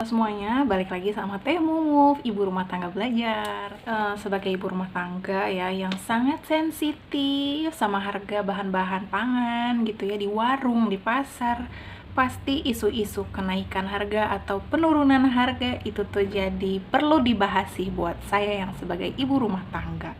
Semuanya, balik lagi sama Teh Move, ibu rumah tangga belajar. Sebagai ibu rumah tangga ya yang sangat sensitif sama harga bahan-bahan pangan gitu ya, di warung, di pasar, pasti isu-isu kenaikan harga atau penurunan harga itu tuh jadi perlu dibahas sih buat saya yang sebagai ibu rumah tangga.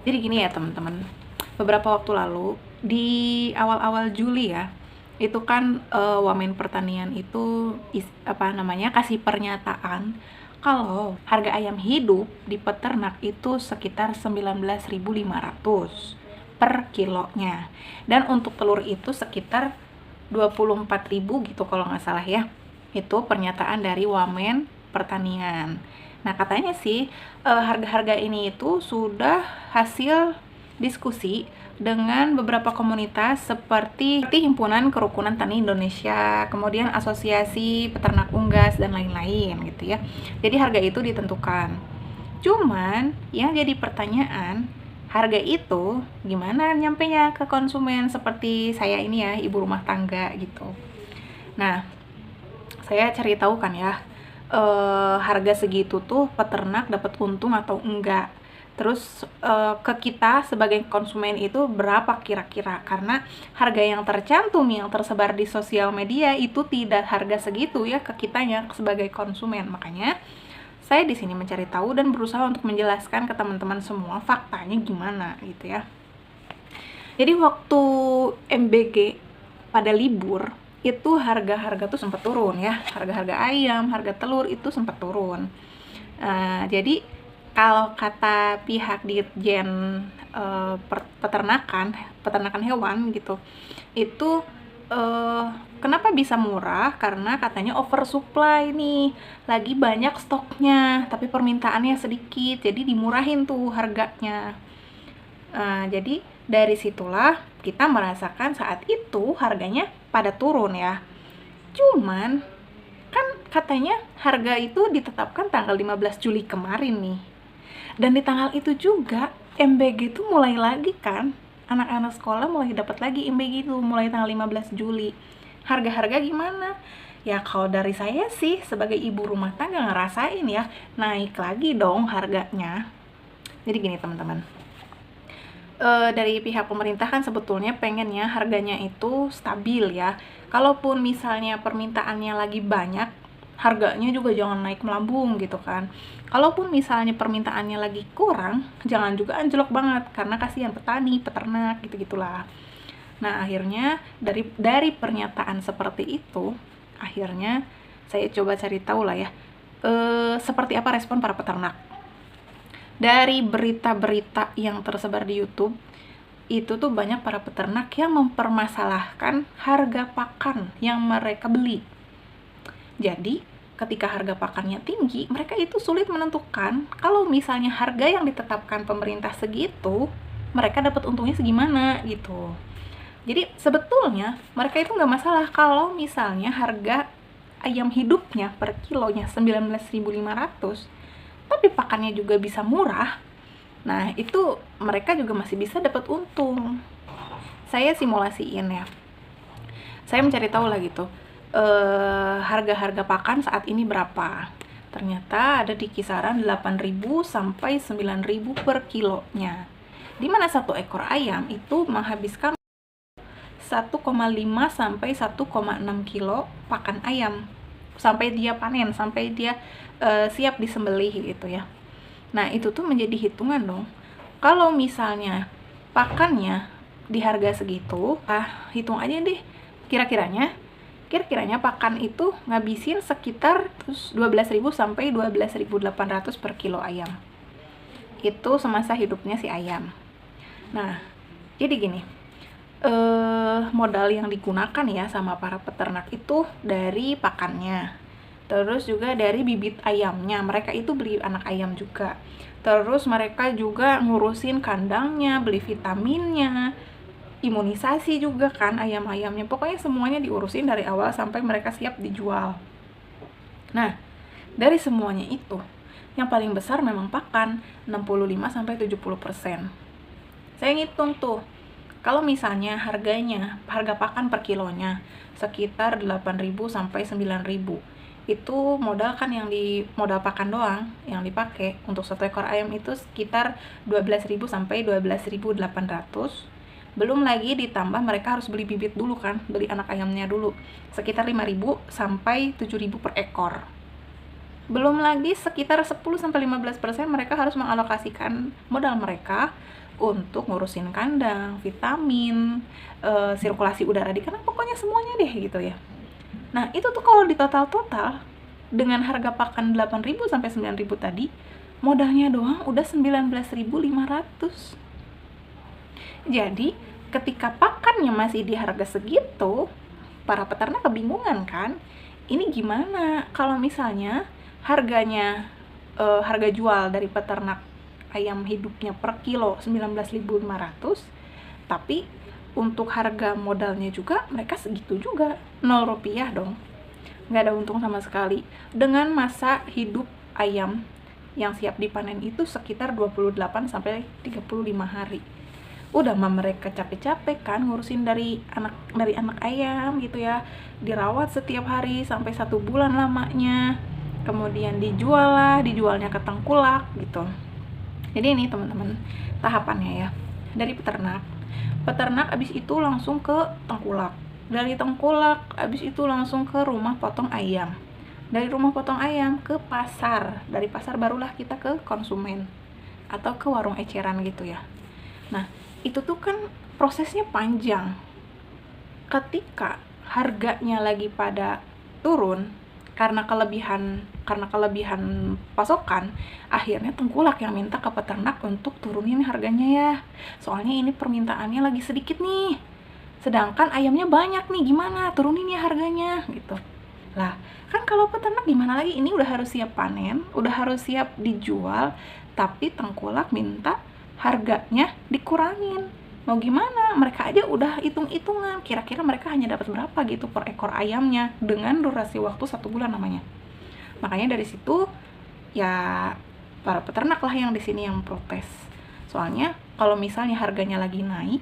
Jadi gini ya teman-teman, beberapa waktu lalu di awal-awal Juli ya, itu kan Wamen Pertanian itu kasih pernyataan kalau harga ayam hidup di peternak itu sekitar 19.500 per kilonya, dan untuk telur itu sekitar 24.000 gitu kalau nggak salah ya. Itu pernyataan dari Wamen Pertanian. Nah katanya sih harga-harga ini itu sudah hasil diskusi dengan beberapa komunitas seperti Himpunan Kerukunan Tani Indonesia, kemudian Asosiasi Peternak Unggas, dan lain-lain gitu ya. Jadi harga itu ditentukan. Cuman yang jadi pertanyaan, harga itu gimana nyampenya ke konsumen seperti saya ini ya, ibu rumah tangga gitu. Nah, saya cari tahu kan ya, harga segitu tuh peternak dapat untung atau enggak. Terus ke kita sebagai konsumen itu berapa kira-kira, karena harga yang tercantum yang tersebar di sosial media itu tidak harga segitu ya ke kitanya sebagai konsumen. Makanya saya di sini mencari tahu dan berusaha untuk menjelaskan ke teman-teman semua faktanya gimana gitu ya. Jadi waktu MBG pada libur itu harga-harga tuh sempat turun ya, harga-harga ayam, harga telur itu sempat turun. Jadi kalau kata pihak Dirjen peternakan hewan gitu, itu kenapa bisa murah? Karena katanya oversupply nih, lagi banyak stoknya, tapi permintaannya sedikit, jadi dimurahin tuh harganya. Jadi dari situlah kita merasakan saat itu harganya pada turun ya. Cuman kan katanya harga itu ditetapkan tanggal 15 Juli kemarin nih. Dan di tanggal itu juga MBG itu mulai lagi kan. Anak-anak sekolah mulai dapat lagi MBG itu mulai tanggal 15 Juli. Harga-harga gimana? Ya kalau dari saya sih sebagai ibu rumah tangga ngerasain ya, naik lagi dong harganya. Jadi gini teman-teman, dari pihak pemerintah kan sebetulnya pengennya harganya itu stabil ya. Kalaupun misalnya permintaannya lagi banyak, harganya juga jangan naik melambung gitu kan. Kalaupun misalnya permintaannya lagi kurang, jangan juga anjlok banget karena kasihan petani, peternak gitu-gitulah. Nah, akhirnya dari pernyataan seperti itu, akhirnya saya coba cari tahu lah ya, seperti apa respon para peternak. Dari berita-berita yang tersebar di YouTube, itu tuh banyak para peternak yang mempermasalahkan harga pakan yang mereka beli. Jadi, ketika harga pakannya tinggi, mereka itu sulit menentukan kalau misalnya harga yang ditetapkan pemerintah segitu, mereka dapat untungnya segimana gitu. Jadi, sebetulnya mereka itu nggak masalah kalau misalnya harga ayam hidupnya per kilonya 19.500, tapi pakannya juga bisa murah. Nah, itu mereka juga masih bisa dapat untung. Saya simulasiin ya. Saya mencari tahu lah gitu, harga-harga pakan saat ini berapa. Ternyata ada di kisaran 8.000 sampai 9.000 per kilonya. Dimana satu ekor ayam itu menghabiskan 1,5 sampai 1,6 kilo pakan ayam sampai dia panen, sampai dia siap disembelih gitu ya. Nah, itu tuh menjadi hitungan dong. Kalau misalnya pakannya di harga segitu, hitung aja deh kira-kiranya pakan itu ngabisin sekitar 12.000 sampai 12.800 per kilo ayam. Itu semasa hidupnya si ayam. Nah, jadi gini, modal yang digunakan ya sama para peternak itu dari pakannya, terus juga dari bibit ayamnya, mereka itu beli anak ayam juga, terus mereka juga ngurusin kandangnya, beli vitaminnya, imunisasi juga kan ayam-ayamnya, pokoknya semuanya diurusin dari awal sampai mereka siap dijual. Nah, dari semuanya itu yang paling besar memang pakan, 65 sampai 70%. Saya ngitung tuh, kalau misalnya harga pakan per kilonya sekitar 8.000 sampai 9.000, itu modal kan yang di modal pakan doang yang dipakai untuk satu ekor ayam itu sekitar 12.000 sampai 12.800. Belum lagi ditambah mereka harus beli bibit dulu kan, beli anak ayamnya dulu sekitar 5.000 sampai 7.000 per ekor. Belum lagi sekitar 10 sampai 15% mereka harus mengalokasikan modal mereka untuk ngurusin kandang, vitamin, sirkulasi udara di kandang, pokoknya semuanya deh gitu ya. Nah, itu tuh kalau di total-total dengan harga pakan 8.000 sampai 9.000 tadi, modalnya doang udah 19.500. Jadi, ketika pakannya masih di harga segitu, para peternak kebingungan kan? Ini gimana kalau misalnya harganya harga jual dari peternak ayam hidupnya per kilo 19.500, tapi untuk harga modalnya juga mereka segitu juga, 0 rupiah dong, nggak ada untung sama sekali. Dengan masa hidup ayam yang siap dipanen itu sekitar 28 sampai 35 hari. Udah mah mereka capek-capek kan ngurusin dari anak ayam gitu ya, dirawat setiap hari sampai 1 bulan lamanya, kemudian dijualnya ke tengkulak gitu. Jadi ini teman-teman tahapannya ya, dari peternak abis itu langsung ke tengkulak, dari tengkulak abis itu langsung ke rumah potong ayam, dari rumah potong ayam ke pasar, dari pasar barulah kita ke konsumen atau ke warung eceran gitu ya. Nah, itu tuh kan prosesnya panjang. Ketika harganya lagi pada turun karena kelebihan pasokan, akhirnya tengkulak yang minta ke peternak untuk turunin harganya ya. Soalnya ini permintaannya lagi sedikit nih. Sedangkan ayamnya banyak nih, gimana? Turunin ya harganya gitu. Lah, kan kalau peternak gimana lagi? Ini udah harus siap panen, udah harus siap dijual, tapi tengkulak minta harganya dikurangin. Mau gimana? Mereka aja udah hitung-hitungan, kira-kira mereka hanya dapat berapa gitu per ekor ayamnya dengan durasi waktu 1 bulan namanya. Makanya dari situ ya para peternak lah yang di sini yang protes. Soalnya kalau misalnya harganya lagi naik,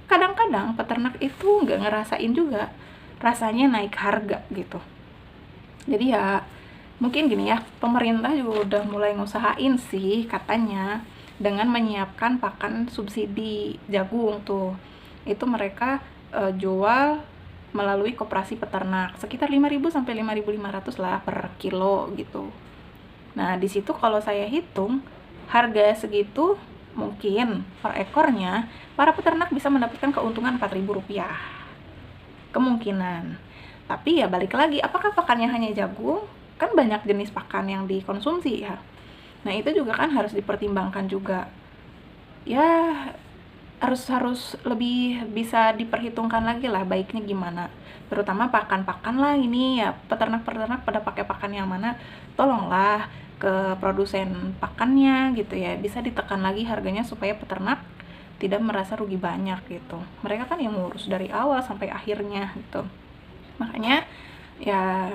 kadang-kadang peternak itu nggak ngerasain juga rasanya naik harga gitu. Jadi ya mungkin gini ya, pemerintah juga udah mulai ngusahain sih katanya dengan menyiapkan pakan subsidi jagung tuh. Itu mereka jual melalui koperasi peternak sekitar 5.000 sampai 5.500 lah per kilo gitu. Nah, di situ kalau saya hitung harga segitu mungkin per ekornya para peternak bisa mendapatkan keuntungan 4.000 rupiah. Kemungkinan. Tapi ya balik lagi, apakah pakannya hanya jagung? Kan banyak jenis pakan yang dikonsumsi ya. Nah, itu juga kan harus dipertimbangkan juga. Ya, harus lebih bisa diperhitungkan lagi lah baiknya gimana. Terutama pakan-pakan lah ini ya, peternak-peternak pada pakai pakan yang mana, tolonglah ke produsen pakannya gitu ya, bisa ditekan lagi harganya supaya peternak tidak merasa rugi banyak gitu. Mereka kan yang ngurus dari awal sampai akhirnya gitu. Makanya ya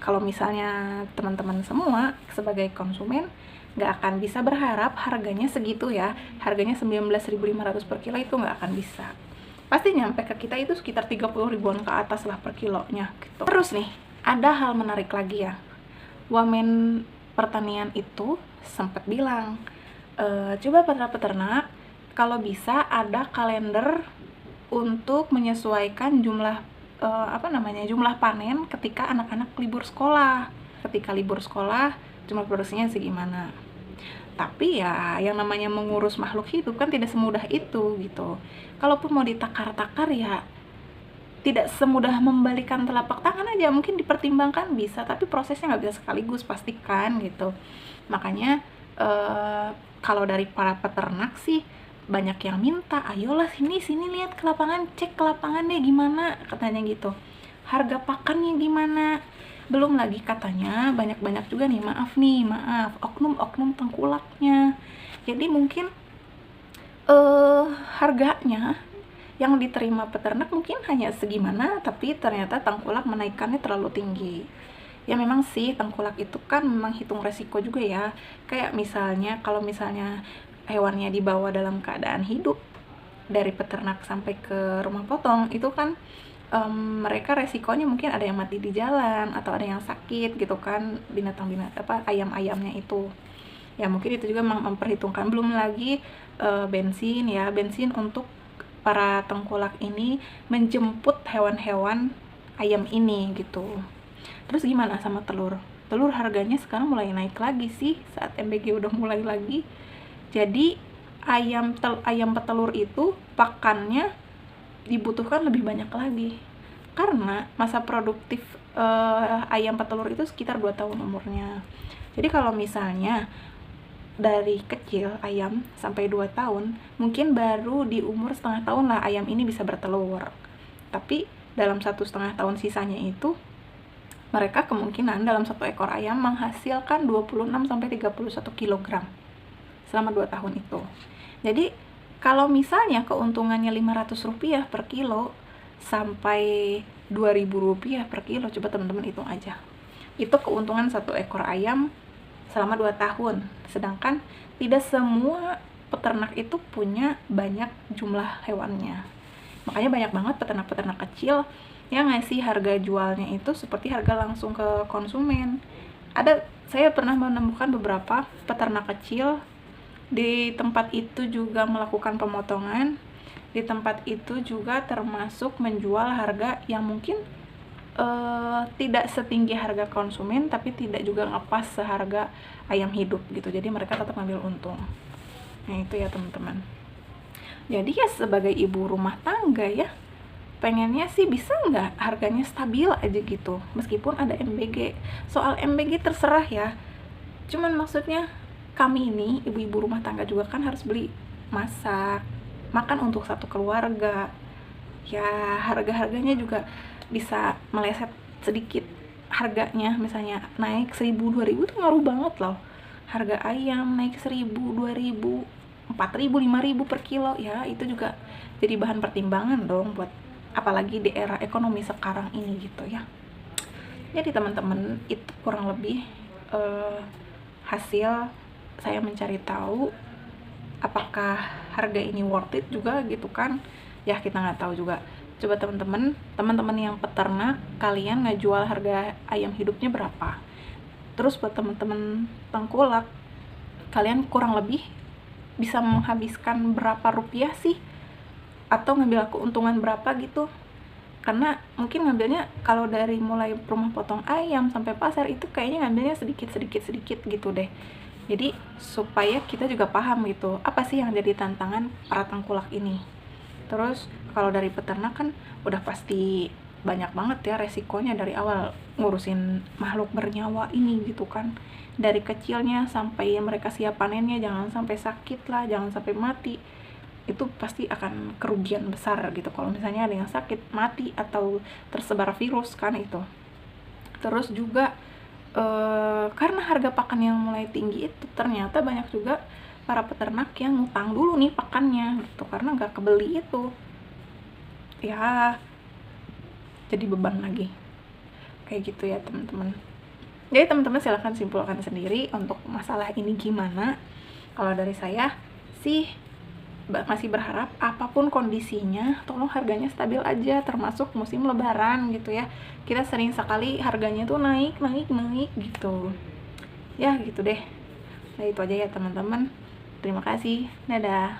kalau misalnya teman-teman semua sebagai konsumen nggak akan bisa berharap harganya segitu ya, harganya 19.500 per kilo itu nggak akan bisa. Pasti nyampe ke kita itu sekitar 30 ribuan ke atas lah per kilonya gitu. Terus nih, ada hal menarik lagi ya. Wamen pertanian itu sempat bilang, coba peternak kalau bisa ada kalender untuk menyesuaikan jumlah jumlah panen ketika anak-anak libur sekolah. Ketika libur sekolah jumlah produksinya segimana. Tapi ya yang namanya mengurus makhluk hidup kan tidak semudah itu gitu. Kalaupun mau ditakar-takar ya tidak semudah membalikan telapak tangan aja, mungkin dipertimbangkan bisa, tapi prosesnya nggak bisa sekaligus pastikan gitu. Makanya kalau dari para peternak sih banyak yang minta, ayolah sini lihat ke lapangan, cek ke lapangan deh gimana, katanya gitu. Harga pakannya gimana? Belum lagi katanya banyak juga nih, maaf oknum tengkulaknya. Jadi mungkin harganya yang diterima peternak mungkin hanya segimana, tapi ternyata tengkulak menaikkannya terlalu tinggi. Ya memang sih tengkulak itu kan memang hitung resiko juga ya. Kayak misalnya kalau misalnya hewannya dibawa dalam keadaan hidup dari peternak sampai ke rumah potong, itu kan mereka resikonya mungkin ada yang mati di jalan atau ada yang sakit gitu kan, ayam-ayamnya itu. Ya mungkin itu juga memperhitungkan, belum lagi bensin untuk para tengkulak ini menjemput hewan-hewan ayam ini gitu. Terus gimana sama telur? Telur harganya sekarang mulai naik lagi sih saat MBG udah mulai lagi. Jadi ayam petelur itu pakannya dibutuhkan lebih banyak lagi, karena masa produktif ayam petelur itu sekitar 2 tahun umurnya. Jadi kalau misalnya dari kecil ayam sampai 2 tahun, mungkin baru di umur setengah tahun lah ayam ini bisa bertelur. Tapi dalam 1,5 tahun sisanya itu, mereka kemungkinan dalam 1 ekor ayam menghasilkan 26-31 kg selama 2 tahun itu. Jadi kalau misalnya keuntungannya Rp500 per kilo sampai Rp2.000 per kilo, coba teman-teman hitung aja. Itu keuntungan 1 ekor ayam selama 2 tahun. Sedangkan tidak semua peternak itu punya banyak jumlah hewannya. Makanya banyak banget peternak-peternak kecil yang ngasih harga jualnya itu seperti harga langsung ke konsumen. Saya pernah menemukan beberapa peternak kecil di tempat itu juga melakukan pemotongan, di tempat itu juga termasuk menjual harga yang mungkin tidak setinggi harga konsumen, tapi tidak juga ngepas seharga ayam hidup gitu. Jadi mereka tetap ngambil untung. Nah itu ya teman-teman. Jadi ya sebagai ibu rumah tangga ya, pengennya sih bisa nggak harganya stabil aja gitu, meskipun ada MBG. Soal MBG terserah ya, cuman maksudnya kami ini ibu-ibu rumah tangga juga kan harus beli masak, makan untuk satu keluarga. Ya harga-harganya juga bisa meleset sedikit harganya, misalnya naik 1.000, 2.000 itu ngaruh banget loh. Harga ayam naik 1.000, 2.000, 4.000, 5.000 per kilo, ya itu juga jadi bahan pertimbangan dong buat apalagi di era ekonomi sekarang ini gitu ya. Jadi teman-teman, itu kurang lebih hasil saya mencari tahu apakah harga ini worth it juga gitu kan. Ya kita nggak tahu juga. Coba teman-teman yang peternak, kalian ngejual harga ayam hidupnya berapa? Terus buat teman-teman tengkulak, kalian kurang lebih bisa menghabiskan berapa rupiah sih? Atau ngambil keuntungan berapa gitu? Karena mungkin ngambilnya kalau dari mulai rumah potong ayam sampai pasar itu kayaknya ngambilnya sedikit gitu deh. Jadi supaya kita juga paham gitu, apa sih yang jadi tantangan para tengkulak ini. Terus kalau dari peternak kan udah pasti banyak banget ya resikonya dari awal ngurusin makhluk bernyawa ini gitu kan. Dari kecilnya sampai mereka siap panennya, jangan sampai sakit lah, jangan sampai mati. Itu pasti akan kerugian besar gitu kalau misalnya ada yang sakit, mati, atau tersebar virus kan itu. Terus juga karena harga pakan yang mulai tinggi itu, ternyata banyak juga para peternak yang ngutang dulu nih pakannya gitu, karena nggak kebeli itu ya, jadi beban lagi kayak gitu ya teman-teman. Jadi teman-teman silahkan simpulkan sendiri untuk masalah ini gimana. Kalau dari saya sih masih berharap apapun kondisinya tolong harganya stabil aja, termasuk musim lebaran gitu ya. Kita sering sekali harganya tuh naik gitu ya, gitu deh. Nah itu aja ya teman-teman, terima kasih, dadah.